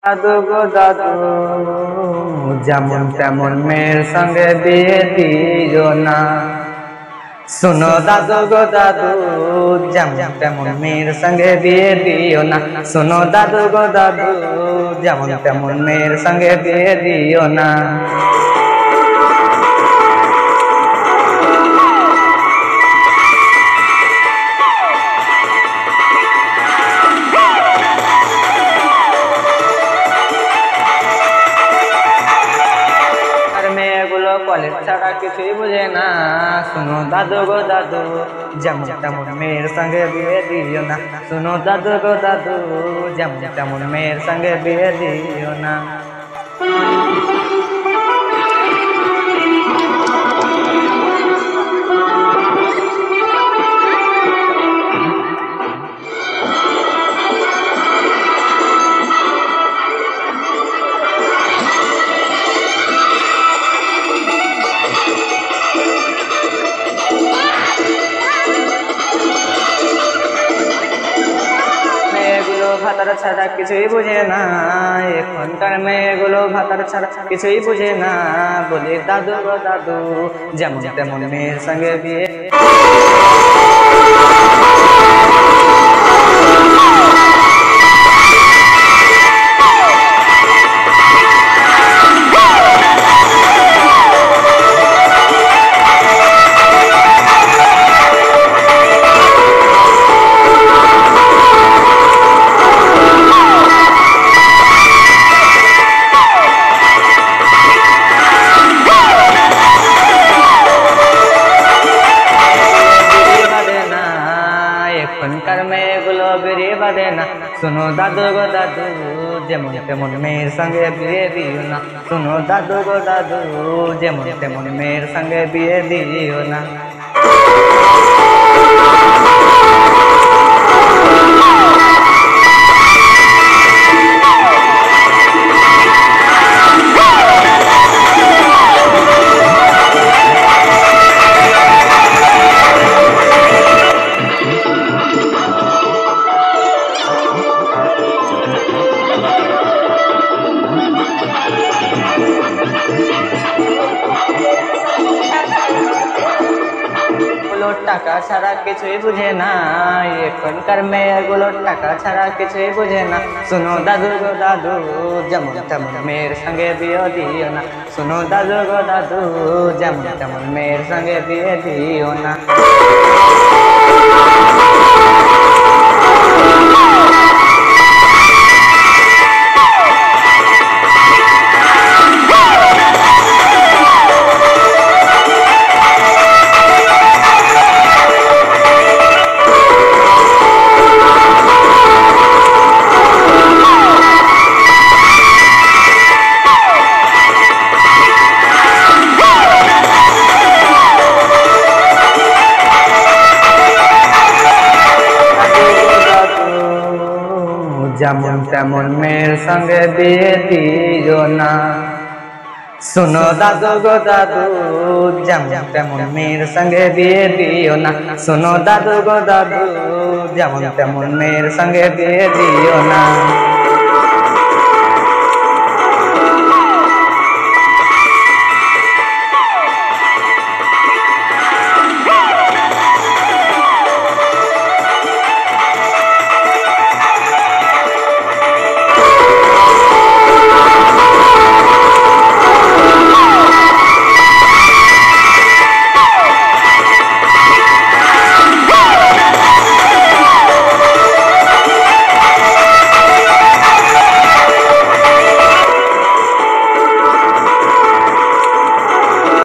দাদু গো দাদু, যেমন তেমন মেয়ের সঙ্গে বিয়ে দিও না। শোনো দাদু গো দাদু, যেমন তেমন মেয়ের সঙ্গে বিয়ে দিও না। শোনো দাদু গো দাদু, যেমন তেমন মেয়ের সঙ্গে বিয়ে দিও না। কলেজ ছাড়া কিছুই বুঝে না। শোনো দাদু গো দাদু, যেমন তেমন মেয়ের সঙ্গে বিয়ে দিও না। শোনো দাদু গো দাদু, যেমন তেমন মেয়ের সঙ্গে বিয়ে দিও না। ভাতার ছাড়া কিছুই বুঝে না, এখনকার মেয়েগুলো ভাতার ছাড়া কিছুই বুঝে না। বলি দাদু গো দাদু, যেমন তেমন মেয়ের সঙ্গে বিয়ে। এখনকার মেয়েগুলো বেরিয়ে বাঁধে না। শোনো দাদু গো দাদু, যেমন তেমন মেয়ের সঙ্গে বিয়ে দিও না। শোনো দাদু গো দাদু, যেমন তেমন মেয়ের সঙ্গে বিয়ে দিও না। টাকা ছাড়া কিছুই বুঝে না, এখনকার মেয়েগুলো টাকা ছাড়া কিছুই বুঝে না। শোনো দাদু গো দাদু, যেমন তেমন মেয়ের সঙ্গে বিয়ে দিও না। শোনো দাদু গো দাদু, যেমন তেমন মেয়ের সঙ্গে বিয়ে দিও না। যেমন তেমন মেয়ের সঙ্গে বিয়ে দিও না। শোনো দাদু গো দাদু, যেমন তেমন মেয়ের সঙ্গে বিয়ে দিও না। শোনো দাদু গো দাদু, যেমন তেমন মেয়ের সঙ্গে বিয়ে দিও না।